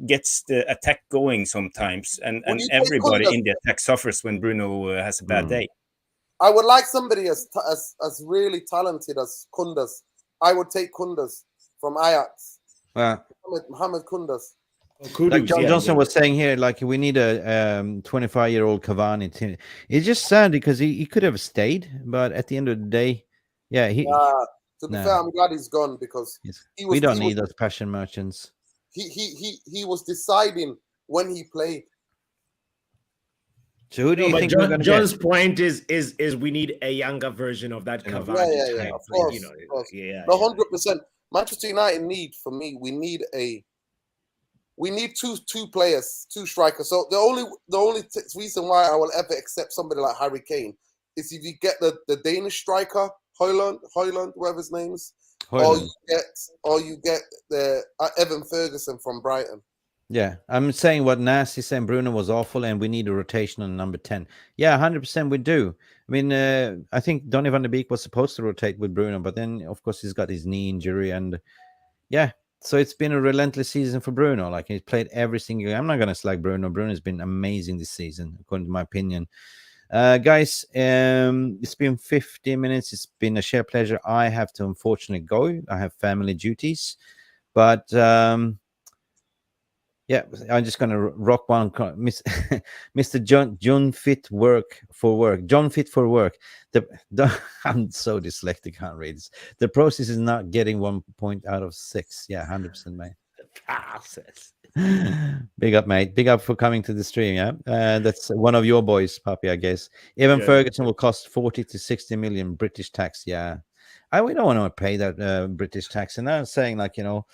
gets the attack going sometimes, and everybody in the attack suffers when Bruno has a bad day. I would like somebody as really talented as Kundus. I would take Kundus from Ajax. Mohamed Kundus. Like Johnson was saying here, we need a 25-year-old Cavani. It's just sad because he could have stayed, but at the end of the day, to be fair, I'm glad he's gone because we don't need those passion merchants. He was deciding when he played. So who do you think we're going to John's point is we need a younger version of that Cavani type. Of course, 100%. Manchester United we need two players, 2 strikers. So the only reason why I will ever accept somebody like Harry Kane is if you get the Danish striker, Højlund, whatever his name is, or you get the Evan Ferguson from Brighton. Yeah, I'm saying what Nas is saying. Bruno was awful, and we need a rotation on number 10. Yeah, 100% we do. I mean, I think Donny van de Beek was supposed to rotate with Bruno, but then of course he's got his knee injury, and yeah, So it's been a relentless season for Bruno. Like he's played every single game. I'm not going to slag Bruno. Bruno's been amazing this season, according to my opinion. Guys, it's been 50 minutes. It's been a sheer pleasure. I have to unfortunately go. I have family duties. But yeah, I'm just gonna rock one. Mr. John Fit for work. John Fit for work. I'm so dyslexic. Can't read this. The process is not getting 1 point out of 6. Yeah, 100%, mate. Process. Big up, mate. Big up for coming to the stream. Yeah, that's one of your boys, Puppy, I guess. Even Ferguson will cost 40 to 60 million British tax. Yeah, we don't want to pay that British tax. And I'm saying, like, you know,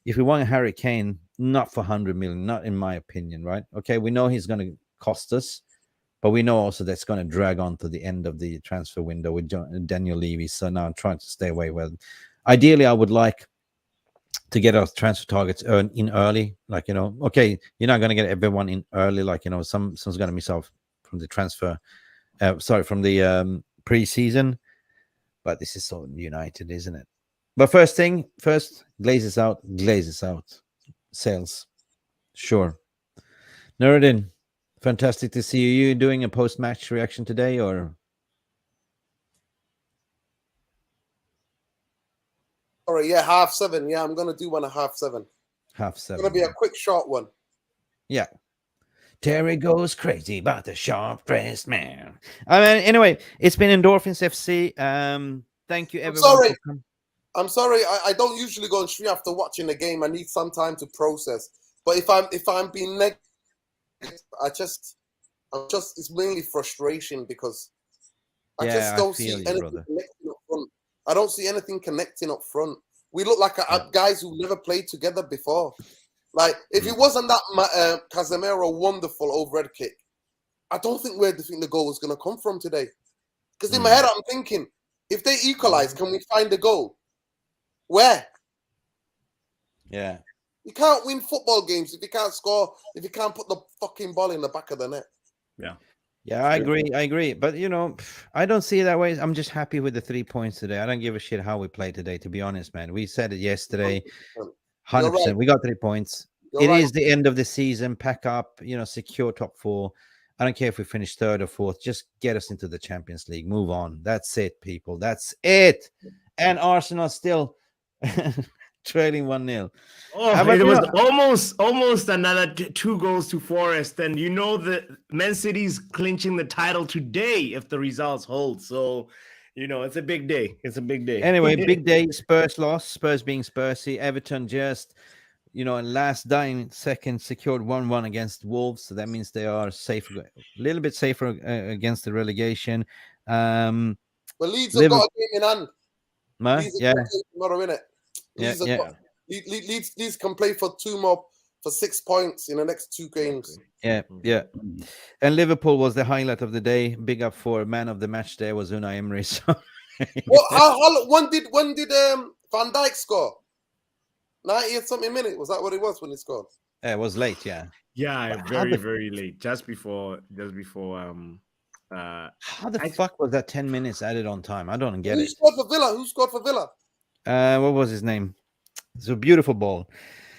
if we want Harry Kane, not for 100 million, not in my opinion, right? Okay, we know he's going to cost us, but we know also that's going to drag on to the end of the transfer window with Daniel Levy. So now I'm trying to stay away. Well, ideally, I would like to get our transfer targets in early. Like, you know, okay, you're not going to get everyone in early. Like, you know, someone's going to miss out from the transfer, from the pre-season. But this is so United, isn't it? But first, Glazes out. Sales. Sure. Nuruddin, fantastic to see you. You doing a post-match reaction today, or? All right, yeah, 7:30. Yeah, I'm going to do one at 7:30. 7:30. It's going to be a quick, short one. Yeah. Terry goes crazy about the sharp-dressed man. I mean, anyway, it's been Endorphins FC. Thank you, everyone. I'm sorry. I don't usually go on stream after watching the game. I need some time to process. But if I'm being negative, it's mainly frustration because I just don't see anything connecting up front. I don't see anything connecting up front. We look like guys who never played together before. Like, if it wasn't that Casemiro wonderful overhead kick, I don't think where the goal was going to come from today. Because in my head, I'm thinking, if they equalize, can we find the goal? Where? Yeah. You can't win football games if you can't score, if you can't put the fucking ball in the back of the net. Yeah. Yeah, I agree. But, you know, I don't see it that way. I'm just happy with the 3 points today. I don't give a shit how we play today, to be honest, man. We said it yesterday. 100%. Right. We got 3 points. It is the end of the season. Pack up, you know, secure top 4. I don't care if we finish 3rd or 4th. Just get us into the Champions League. Move on. That's it, people. That's it. And Arsenal still trailing 1-0. Oh, it was almost another 2 goals to Forest. And you know that Man City's clinching the title today if the results hold. So, you know, it's a big day. It's a big day. Anyway, big day. Spurs lost. Spurs being Spursy. Everton just, you know, in last dying second secured 1-1 against Wolves. So that means they are safer, a little bit safer against the relegation. Well, Leeds have got a game in hand. Yeah. Tomorrow, innit? Leeds can play for 6 points in the next 2 games. Yeah. And Liverpool was the highlight of the day. Big up for man of the match there was Unai Emery. So. Well, when did Van Dijk score? 90 something minute. Was that what it was when he scored? It was late, yeah. Yeah, very late. Just before how the fuck was that 10 minutes added on time? I don't get it. Who scored for Villa? What was his name? It's a beautiful ball.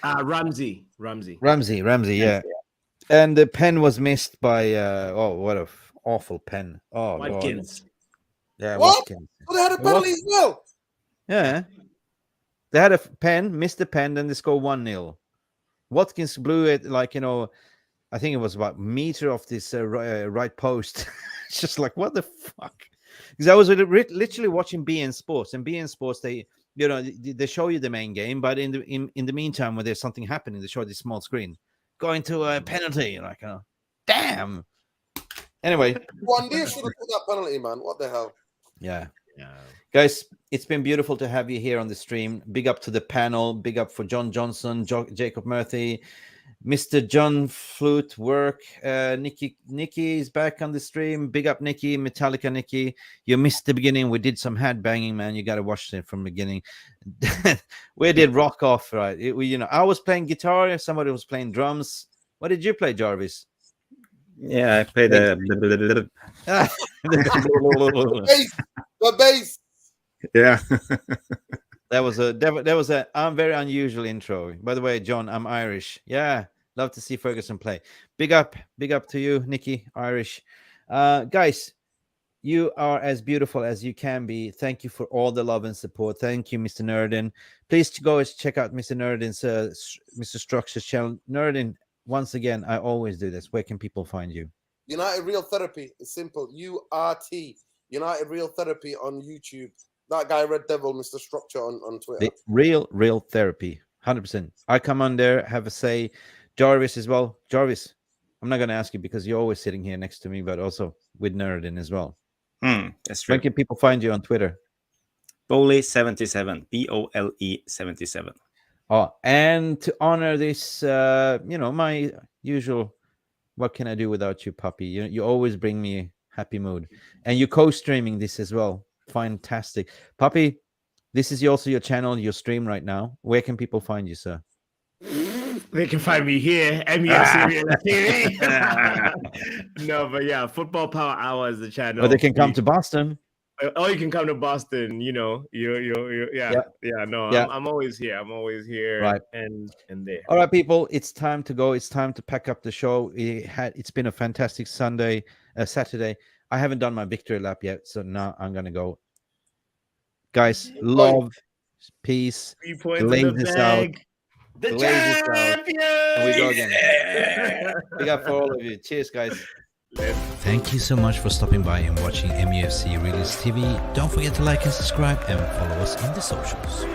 Ramsey, yeah. And the pen was missed by what a awful pen. Oh, Watkins. God. Yeah, what? Watkins. Oh, they had a penalty as well. Yeah. They had a pen, missed the pen, then they scored 1-0. Watkins blew it like, you know, I think it was about a meter off this right post. It's just like, what the fuck? Because I was literally watching BN Sports, and BN Sports, they show you the main game, but in the meantime, when there's something happening, they show this small screen going to a penalty. Like, damn. Anyway, one day should have put that penalty, man. What the hell? Yeah. Guys, it's been beautiful to have you here on the stream. Big up to the panel. Big up for John Johnson, Jacob Murphy, Mr. John Flute Work. Nikki is back on the stream. Big up, Nikki. Metallica Nikki. You missed the beginning. We did some head banging, man. You got to watch it from the beginning. We did rock off, right? I was playing guitar. Somebody was playing drums. What did you play, Jarvis? Yeah, I played the bass. The That was a very unusual intro. By the way, John, I'm Irish. Yeah, love to see Ferguson play. Big up to you, Nikki, Irish. Guys, you are as beautiful as you can be. Thank you for all the love and support. Thank you, Mr. Nerdin. Please go check out Mr. Nerdin's Mr. Structure's channel. Nerdin, once again, I always do this. Where can people find you? United Real Therapy. It's simple. URT. United Real Therapy on YouTube. That guy, Red Devil, Mr. Structure on Twitter. The real therapy. 100%. I come on there, have a say. Jarvis as well. Jarvis, I'm not going to ask you because you're always sitting here next to me, but also with Nerdin as well. That's true. Where can people find you on Twitter? Bole77, BOLE77. Oh, and to honor this, my usual, what can I do without you, puppy? You always bring me a happy mood. And you co-streaming this as well. Fantastic. Puppy, this is also your channel, your stream right now. Where can people find you, sir? They can find me here, MUFC Real TV. No, but yeah, Football Power Hour is the channel. Or they can come to Boston. Or you can come to Boston. No, I'm always here. I'm always here, right, and there. All right, people, it's time to go. It's time to pack up the show. It's been a fantastic Saturday. I haven't done my victory lap yet, so now I'm gonna go. Guys, love, peace. 3 points in the bag. The champion! And we go again. We got for all of you. Cheers, guys. Thank you so much for stopping by and watching MUFC Realist TV. Don't forget to like and subscribe and follow us on the socials.